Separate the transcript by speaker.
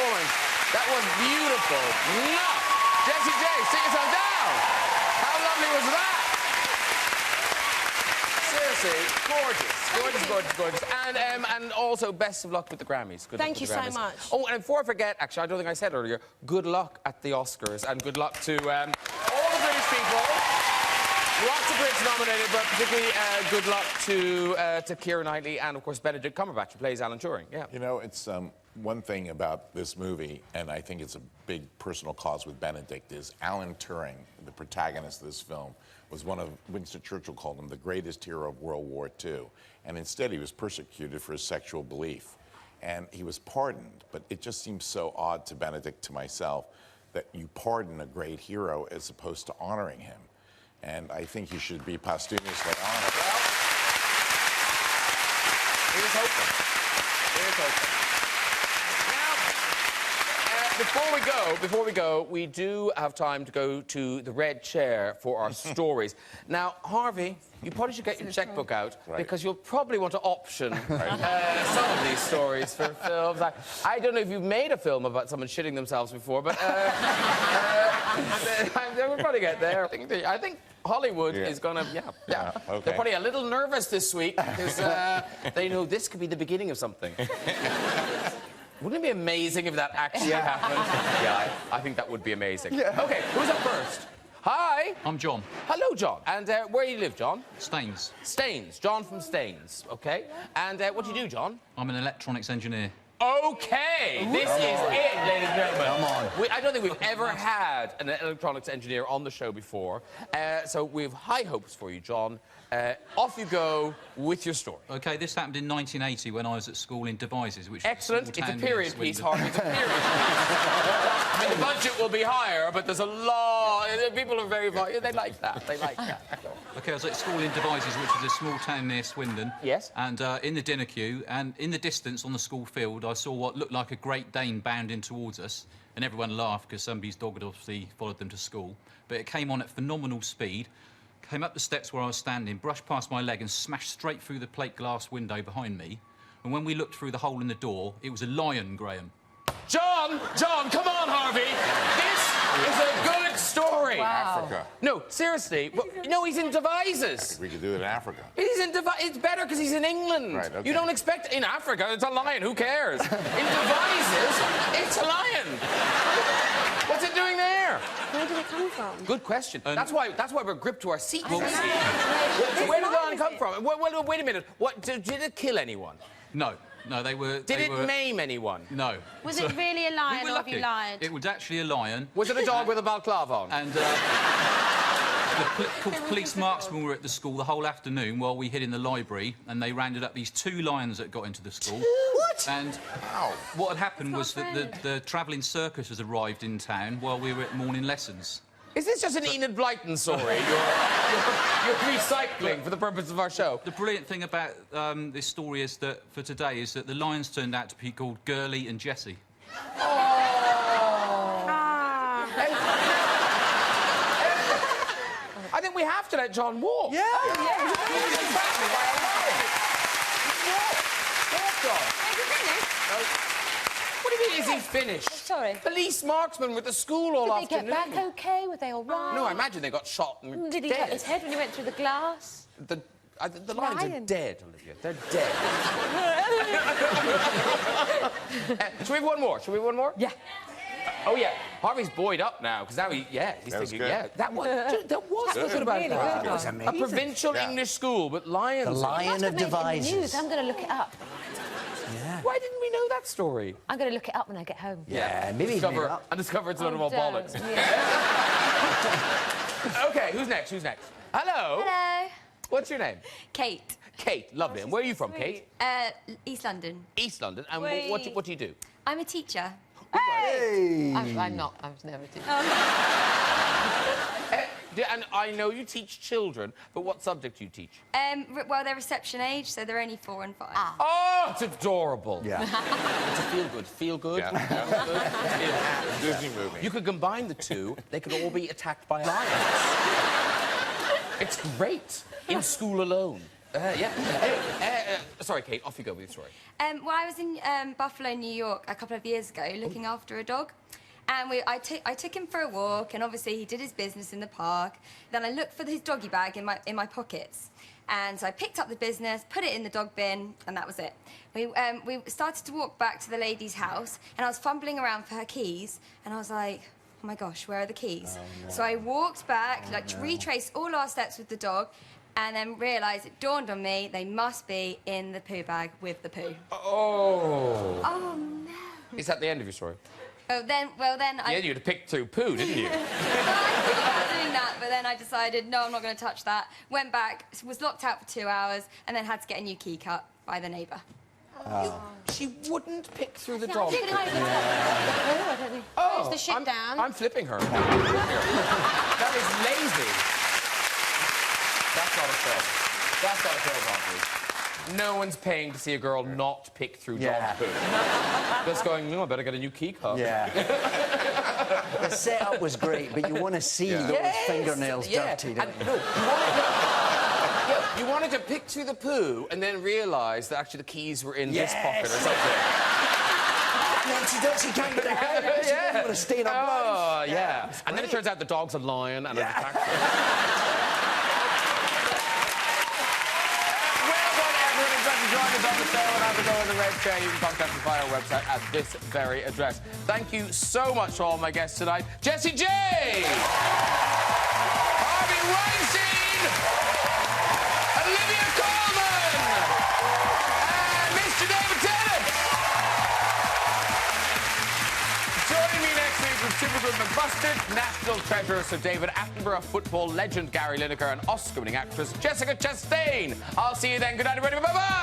Speaker 1: Colman. That was beautiful. Mwah! Jessie J, sit yourself down. How lovely was that? Seriously, gorgeous. Gorgeous. And also, best of luck with the Grammys. Good
Speaker 2: Thank you
Speaker 1: luck with the
Speaker 2: so
Speaker 1: Grammys.
Speaker 2: much.
Speaker 1: Oh, and before I forget, actually, I don't think I said earlier, good luck at the Oscars and good luck to all the British people. Lots of Brits nominated, but particularly good luck to Keira Knightley and, of course, Benedict Cumberbatch, who plays Alan Turing. Yeah.
Speaker 3: You know, it's one thing about this movie, and I think it's a big personal cause with Benedict, is Alan Turing, the protagonist of this film, was one of, Winston Churchill called him the greatest hero of World War II. And instead, he was persecuted for his sexual belief. And he was pardoned, but it just seems so odd to Benedict, to myself, that you pardon a great hero as opposed to honoring him. And I think he should be posthumously honored.
Speaker 1: Well, here's hoping. Here's hoping. Now, before we go, we do have time to go to the red chair for our stories. Now, Harvey, you probably should get your checkbook out, because you'll probably want to option some of these stories for films. I don't know if you've made a film about someone shitting themselves before, but we'll probably get there. I think Hollywood is going to, okay. They're probably a little nervous this week because they know this could be the beginning of something. Wouldn't it be amazing if that actually happened? Yeah, I think that would be amazing. Yeah. OK, who's up first? Hi.
Speaker 4: I'm John.
Speaker 1: Hello, John. And where do you live, John?
Speaker 4: Staines.
Speaker 1: Staines. John from Staines. OK. And what do you do, John?
Speaker 4: I'm an electronics engineer.
Speaker 1: OK, this is it, ladies and gentlemen.
Speaker 4: Come on.
Speaker 1: I don't think we've ever had an electronics engineer on the show before. So we have high hopes for you, John. Off you go with your story.
Speaker 4: OK, this happened in 1980 when I was at school in Devizes, which
Speaker 1: excellent.
Speaker 4: It's
Speaker 1: a period piece, Harvey. It's a period piece. I mean, the budget will be higher, but there's a lot. People are very... They like that. They like that.
Speaker 4: OK, I was at school in Devizes, which is a small town near Swindon.
Speaker 1: Yes.
Speaker 4: And in the dinner queue, and in the distance on the school field, I saw what looked like a Great Dane bounding towards us, and everyone laughed because somebody's dog had obviously followed them to school. But it came on at phenomenal speed, came up the steps where I was standing, brushed past my leg and smashed straight through the plate glass window behind me. And when we looked through the hole in the door, it was a lion, Graham.
Speaker 1: John, come on, Harvey. This is a good story.
Speaker 3: Wow. Africa.
Speaker 1: No, seriously. No, he's in Devizes.
Speaker 3: We could do it in Africa.
Speaker 1: He's in Devizes. It's better because he's in England.
Speaker 3: Right, okay.
Speaker 1: You don't expect... In Africa, it's a lion. Who cares? In Devizes, it's a lion. What's it doing there?
Speaker 2: Where did it come from?
Speaker 1: Good question. That's why we're gripped to our seats. Where did the lion come from? Wait a minute. Did it kill anyone?
Speaker 4: No, they were...
Speaker 1: Did it maim anyone?
Speaker 4: No.
Speaker 2: Was it really a lion,
Speaker 4: we were
Speaker 2: or have you lied?
Speaker 4: It was actually a lion.
Speaker 1: Was it a dog with a balaclava on?
Speaker 4: And the police marksmen were at the school the whole afternoon while we hid in the library, and they rounded up these 2 lions that got into the school.
Speaker 1: What?
Speaker 4: And what had happened was that the travelling circus has arrived in town while we were at morning lessons.
Speaker 1: Is this just an Enid Blyton story you're recycling for the purpose of our show?
Speaker 4: The brilliant thing about this story is that, for today, is that the lions turned out to be called Girly and Jessie.
Speaker 1: I think we have to let John walk.
Speaker 2: Yeah.
Speaker 1: Walk, John. What do you mean, is he finished?
Speaker 2: Sorry.
Speaker 1: Police marksmen with the school all afternoon.
Speaker 2: Did they get back OK? Were they all right?
Speaker 1: No, I imagine they got shot and
Speaker 2: Did he cut his head when he went through the glass?
Speaker 1: The lions are dead, Olivia. They're dead. Should we have one more?
Speaker 2: Yeah.
Speaker 1: Oh, yeah. Harvey's buoyed up now, because now he's thinking,
Speaker 3: good.
Speaker 1: that was good about
Speaker 2: really
Speaker 1: that.
Speaker 2: good.
Speaker 5: That was amazing.
Speaker 1: A provincial English school, but lions.
Speaker 5: The Lion of
Speaker 2: News.
Speaker 5: Devizes.
Speaker 2: I'm going to look it up.
Speaker 5: Yeah.
Speaker 1: Why didn't we know that story?
Speaker 2: I'm going to look it up when I get home.
Speaker 5: Yeah, maybe he made it up.
Speaker 1: And discover it's a lot of all
Speaker 2: don't.
Speaker 1: bollocks.
Speaker 2: Yeah.
Speaker 1: OK, who's next? Hello.
Speaker 6: Hello.
Speaker 1: What's your name?
Speaker 6: Kate.
Speaker 1: Kate, lovely. And where are you from, Kate?
Speaker 6: East London.
Speaker 1: East London. And what do you do?
Speaker 6: I'm a teacher.
Speaker 5: Hey!
Speaker 2: I'm not. I was never teaching.
Speaker 1: And I know you teach children, but what subject do you teach?
Speaker 6: Well, they're reception age, so they're only 4 and 5.
Speaker 1: Oh, it's adorable.
Speaker 5: Yeah.
Speaker 1: It's a feel good.
Speaker 3: Yeah. Disney movie.
Speaker 1: You could combine the two, they could all be attacked by lions. It's great. In school alone. Yeah. Anyway, Sorry, Kate, off you go with your story.
Speaker 6: Well, I was in Buffalo, New York, a couple of years ago, looking after a dog. And I took him for a walk, and obviously he did his business in the park. Then I looked for his doggy bag in my pockets. And so I picked up the business, put it in the dog bin, and that was it. We started to walk back to the lady's house, and I was fumbling around for her keys, and I was like, oh my gosh, where are the keys?
Speaker 5: Oh, no.
Speaker 6: So I walked back, retraced all our steps with the dog, and then realised, it dawned on me, they must be in the poo bag with the poo.
Speaker 1: Oh.
Speaker 6: Oh, no.
Speaker 1: Is that the end of your story?
Speaker 6: Well, then I...
Speaker 1: Yeah, you had to pick through poo, didn't you?
Speaker 6: Well, I thought about doing that, but then I decided, no, I'm not going to touch that. Went back, was locked out for 2 hours, and then had to get a new key cut by the neighbour.
Speaker 1: She wouldn't pick through the
Speaker 2: Yeah,
Speaker 1: dog.
Speaker 2: I think I don't think. Close the shit down.
Speaker 1: I'm flipping her. That is lazy. That's not a film. That's not a film, Harvey. No one's paying to see a girl not pick through dog poo. Just going, no, I better get a new key cut.
Speaker 5: Yeah. The setup was great, but you want to see those fingernails dirty, don't you?
Speaker 1: No, you wanted to pick through the poo and then realise that actually the keys were in this pocket or something.
Speaker 5: She can't get ahead. She doesn't want to stay in her blouse.
Speaker 1: Oh, yeah. And then it turns out the dog's a lion and it attacks her. Well done, everyone. It's great to join us on the show and have a go in the red chair. You can contact us via our website at this very address. Thank you so much to all my guests tonight. Jessie J! Harvey Weinstein! Olivia Colman! And Mr. David Tennant! Joining me next week with Supergroup McBusted, National Treasure Sir David Attenborough, football legend Gary Lineker, and Oscar-winning actress Jessica Chastain. I'll see you then. Good night, everybody. Bye-bye!